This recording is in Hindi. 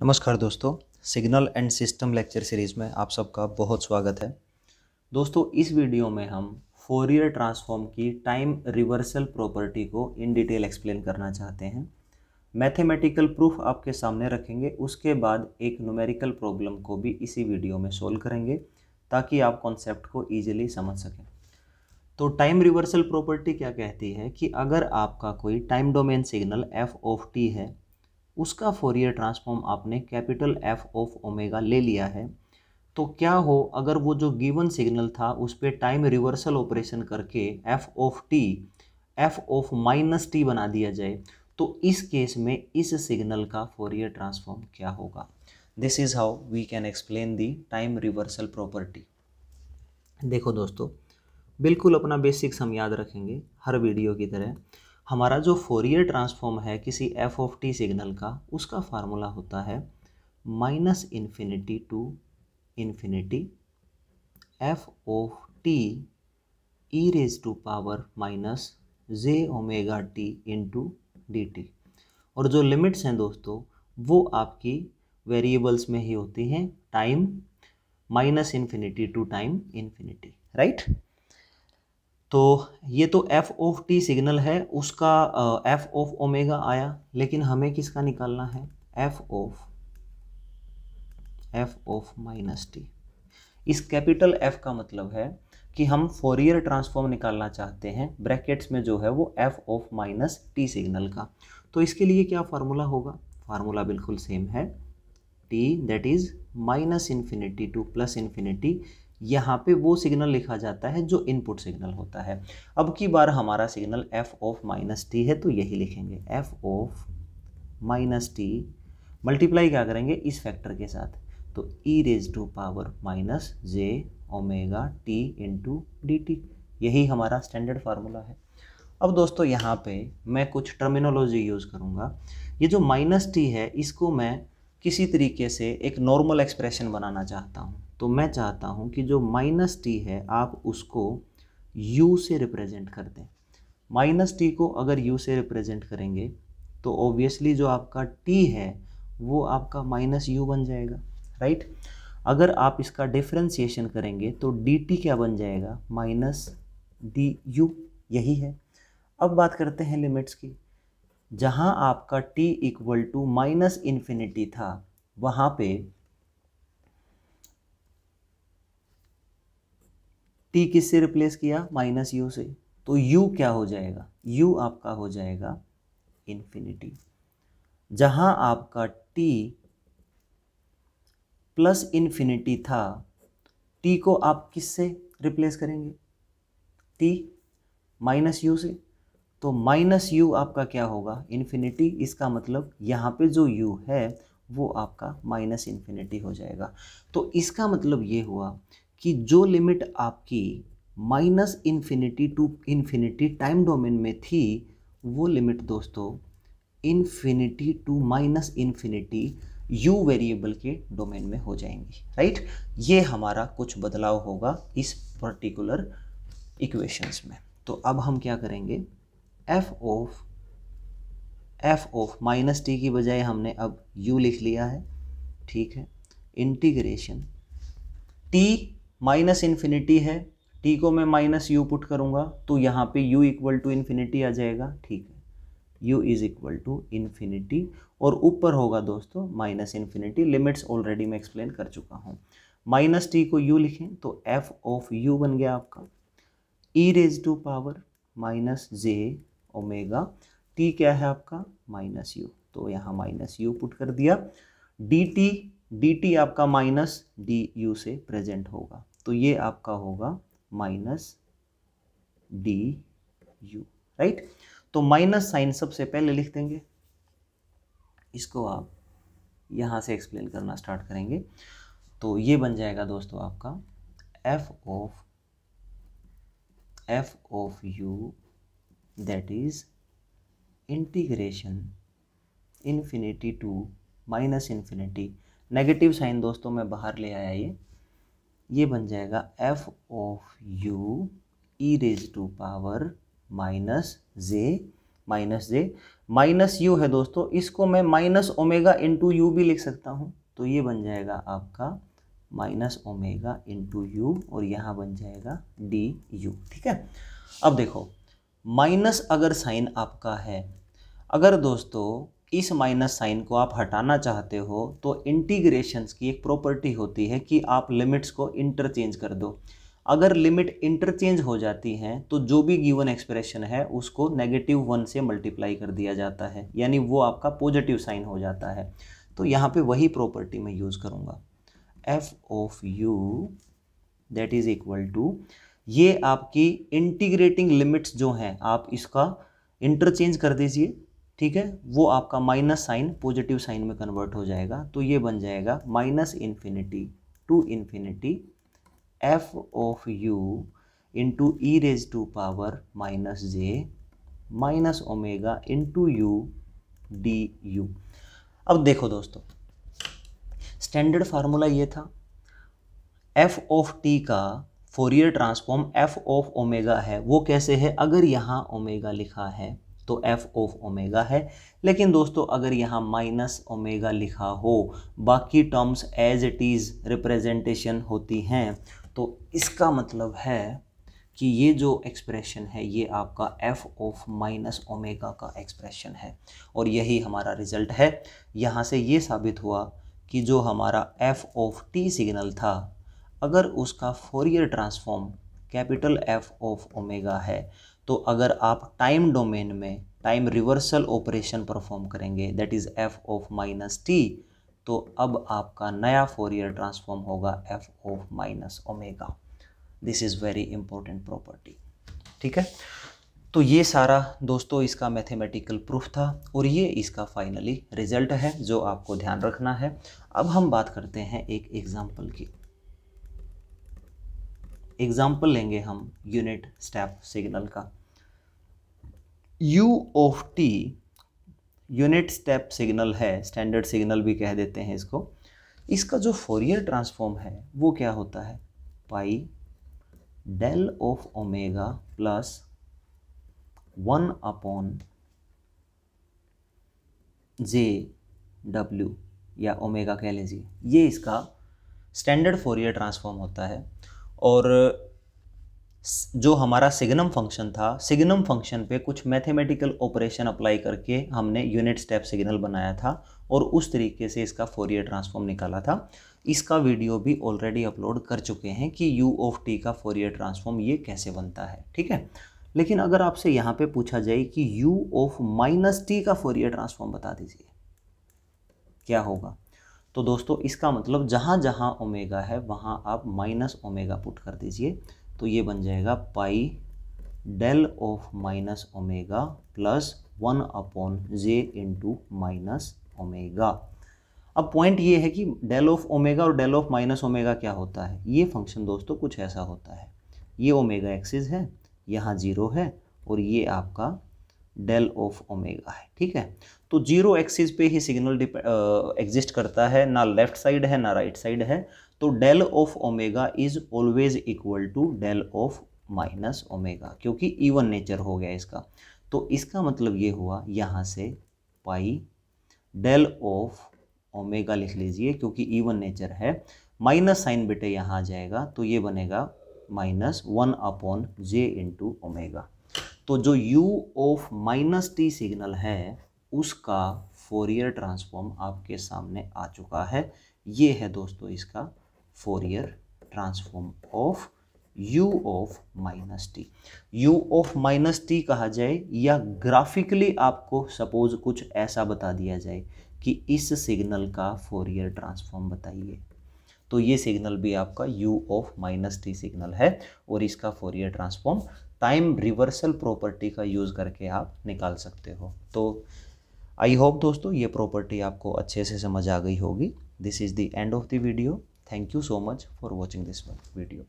नमस्कार दोस्तों, signal and system lecture series में आप सबका बहुत स्वागत है। दोस्तों, इस वीडियो में हम फोरियर ट्रांसफॉर्म की टाइम रिवर्सल प्रॉपर्टी को इन डिटेल एक्सप्लेन करना चाहते हैं। मैथमेटिकल प्रूफ आपके सामने रखेंगे, उसके बाद एक न्यूमेरिकल प्रॉब्लम को भी इसी वीडियो में सोल्व करेंगे ताकि आप कॉन्सेप्ट को ईजिली समझ सकें। तो टाइम रिवर्सल प्रॉपर्टी क्या कहती है कि अगर आपका कोई time domain signal F of T है, उसका फोरियर ट्रांसफॉर्म आपने कैपिटल एफ ऑफ ओमेगा ले लिया है, तो क्या हो अगर वो जो गिवन सिग्नल था उस पर टाइम रिवर्सल ऑपरेशन करके F of T F of minus T बना दिया जाए, तो इस केस में इस सिग्नल का फोरियर ट्रांसफॉर्म क्या होगा। This is how we can explain the time reversal property. देखो दोस्तों, बिल्कुल अपना बेसिक्स हम याद रखेंगे हर वीडियो की तरह। हमारा जो फोरियर ट्रांसफॉर्म है किसी एफ ऑफ टी सिग्नल का, उसका फार्मूला होता है minus infinity to infinity F of T E raise to power minus J omega T into D T. और जो लिमिट्स हैं दोस्तों, वो आपकी वेरिएबल्स में ही होती हैं, time minus infinity to time infinity, right. तो ये तो एफ ऑफ टी सिग्नल है, उसका एफ ऑफ ओमेगा आया, लेकिन हमें किसका निकालना है, एफ ऑफ माइनस टी। इस कैपिटल एफ का मतलब है कि हम फोरियर ट्रांसफॉर्म निकालना चाहते हैं, ब्रैकेट्स में जो है वो F of minus T signal का। तो इसके लिए क्या फार्मूला होगा, फार्मूला बिल्कुल सेम है, T that is minus infinity two plus infinity. यहाँ पे वो सिग्नल लिखा जाता है जो इनपुट सिग्नल होता है। अब की बार हमारा signal F of minus T है, तो यही लिखेंगे F of minus T, multiply क्या करेंगे इस फैक्टर के साथ, तो E raise to power minus J omega T into D T. यही हमारा स्टैंडर्ड फार्मूला है। अब दोस्तों यहाँ पे मैं कुछ टर्मिनोलॉजी यूज़ करूँगा। ये जो माइनस टी है, इसको मैं किसी तरीके से एक नॉर्मल एक्सप्रेशन बनाना चाहता हूँ। तो मैं चाहता हूँ कि जो माइनस टी है आप उसको u से रिप्रेजेंट कर दें। माइनस टी को अगर u से रिप्रेजेंट करेंगे तो ऑब्वियसली जो आपका t है वो आपका माइनस u बन जाएगा, राइट। अगर आप इसका डिफ्रेंशिएशन करेंगे तो dt क्या बन जाएगा, माइनस du, यही है। अब बात करते हैं लिमिट्स की। जहाँ आपका t equal to minus infinity था, वहाँ पे t किससे रिप्लेस किया, माइनस u से, तो u क्या हो जाएगा, u आपका हो जाएगा इन्फिनिटी। जहाँ आपका t प्लस इन्फिनिटी था, t को आप किससे रिप्लेस करेंगे, t माइनस u से, तो माइनस u आपका क्या होगा, इन्फिनिटी। इसका मतलब यहाँ पे जो u है वो आपका माइनस इन्फिनिटी हो जाएगा। तो इसका मतलब ये हुआ कि जो लिमिट आपकी minus infinity to infinity time domain में थी, वो लिमिट दोस्तों infinity to minus infinity u variable के डोमेन में हो जाएंगी, राइट। ये हमारा कुछ बदलाव होगा इस पर्टिकुलर इक्वेशंस में। तो अब हम क्या करेंगे, एफ ऑफ माइनस टी की बजाय हमने अब u लिख लिया है, ठीक है। इंटीग्रेशन t माइनस इन्फिनिटी है, t को मैं माइनस u पुट करूंगा तो यहाँ पे u इक्वल टू इन्फिनिटी आ जाएगा, ठीक है। u is equal to infinity और ऊपर होगा दोस्तों माइनस इन्फिनिटी। लिमिट्स ऑलरेडी मैं एक्सप्लेन कर चुका हूँ। माइनस टी को u लिखें तो f ऑफ u बन गया आपका e raise to power minus J omega, t क्या है आपका माइनस u, तो यहाँ माइनस u पुट कर दिया। dt आपका माइनस du से प्रेजेंट होगा, तो ये आपका होगा माइनस du, राइट। तो माइनस साइन सबसे पहले लिख देंगे, इसको आप यहाँ से एक्सप्लेन करना स्टार्ट करेंगे, तो ये बन जाएगा दोस्तों आपका f of u that is integration infinity to minus infinity, negative sign दोस्तों मैं बाहर ले आया, ये बन जाएगा f of u E raise to power minus J minus U है दोस्तों, इसको मैं माइनस ओमेगा इंटू यू भी लिख सकता हूँ, तो ये बन जाएगा आपका माइनस ओमेगा इंटू यू और यहाँ बन जाएगा डी यू। ठीक है, अब देखो माइनस अगर साइन आपका है, अगर दोस्तों इस माइनस साइन को आप हटाना चाहते हो तो इंटीग्रेशंस की एक प्रॉपर्टी होती है कि आप लिमिट्स को इंटरचेंज कर दो। अगर लिमिट इंटरचेंज हो जाती हैं तो जो भी गिवन एक्सप्रेशन है उसको -1 से मल्टीप्लाई कर दिया जाता है, यानी वो आपका पॉजिटिव साइन हो जाता है। तो यहाँ पे वही प्रॉपर्टी मैं यूज़ करूँगा, F of U that is equal to, ये आपकी इंटीग्रेटिंग लिमिट्स जो हैं आप इसका इंटरचेंज कर दीजिए। ठीक है, वो आपका माइनस साइन पॉजिटिव साइन में कन्वर्ट हो जाएगा, तो ये बन जाएगा minus infinity to infinity F of U into E raise to power minus J minus omega into U D U. अब देखो दोस्तों, स्टैंडर्ड फार्मूला ये था, एफ ऑफ टी का Fourier transform F of omega है। वो कैसे है, अगर यहाँ ओमेगा लिखा है तो एफ ऑफ ओमेगा है, लेकिन दोस्तों अगर यहाँ माइनस ओमेगा लिखा हो, बाकी terms as it is representation होती हैं, तो इसका मतलब है कि ये जो एक्सप्रेशन है ये आपका एफ ऑफ माइनस ओमेगा का एक्सप्रेशन है, और यही हमारा रिजल्ट है। यहाँ से ये साबित हुआ कि जो हमारा एफ ऑफ टी सिग्नल था, अगर उसका Fourier transform capital F of omega है, तो अगर आप टाइम डोमेन में टाइम रिवर्सल ऑपरेशन परफॉर्म करेंगे that is F of minus T, तो अब आपका नया फोरियर ट्रांसफॉर्म होगा F of minus omega. This is very important property. ठीक है, तो ये सारा दोस्तों इसका मैथमेटिकल प्रूफ था और ये इसका फाइनली रिजल्ट है जो आपको ध्यान रखना है। अब हम बात करते हैं एक एग्जाम्पल की। एग्जाम्पल लेंगे हम यूनिट स्टेप सिग्नल का। u of t unit step signal है, स्टैंडर्ड सिग्नल भी कह देते हैं इसको। इसका जो फोरियर ट्रांसफॉर्म है वो क्या होता है, pi del of omega plus 1 upon J W या ओमेगा कह लीजिए, ये इसका स्टैंडर्ड फोरियर ट्रांसफॉर्म होता है। और जो हमारा सिग्नम फंक्शन था, सिग्नम फंक्शन पे कुछ मैथमेटिकल ऑपरेशन अप्लाई करके हमने यूनिट स्टेप सिग्नल बनाया था और उस तरीके से इसका फोरियर ट्रांसफॉर्म निकाला था। इसका वीडियो भी ऑलरेडी अपलोड कर चुके हैं कि u ऑफ t का फोरियर ट्रांसफॉर्म ये कैसे बनता है। ठीक है, लेकिन अगर आपसे यहाँ पे पूछा जाए कि u ऑफ माइनस t का फोरियर ट्रांसफॉर्म बता दीजिए, क्या होगा? तो दोस्तों इसका मतलब जहाँ जहाँ ओमेगा है वहाँ आप माइनस ओमेगा पुट कर दीजिए, तो ये बन जाएगा pi del of minus omega plus 1 upon J into minus omega. अब पॉइंट ये है कि डेल ऑफ ओमेगा और डेल ऑफ माइनस ओमेगा क्या होता है। ये फंक्शन दोस्तों कुछ ऐसा होता है, ये ओमेगा एक्सिस है, यहाँ 0 है और ये आपका डेल ऑफ ओमेगा है। ठीक है, तो 0 एक्सिस पे ही सिग्नल एग्जिस्ट करता है, ना लेफ्ट साइड है ना राइट साइड है। तो del of omega is always equal to del of minus omega, क्योंकि इवन नेचर हो गया इसका। तो इसका मतलब ये हुआ, यहाँ से पाई डेल ऑफ ओमेगा लिख लीजिए क्योंकि इवन नेचर है, माइनस साइन बेटे यहाँ आ जाएगा, तो ये बनेगा minus 1 upon J into omega. तो जो u of minus T signal है उसका फोरियर ट्रांसफॉर्म आपके सामने आ चुका है। ये है दोस्तों इसका Fourier transform of u of minus T. u of minus T कहा जाए या ग्राफिकली आपको सपोज कुछ ऐसा बता दिया जाए कि इस सिग्नल का फोरियर ट्रांसफॉर्म बताइए, तो ये सिग्नल भी आपका u of minus T signal है और इसका Fourier transform time reversal property का यूज़ करके आप निकाल सकते हो। तो आई होप दोस्तों ये प्रॉपर्टी आपको अच्छे से समझ आ गई होगी। This is the end of the video. Thank you so much for watching this video.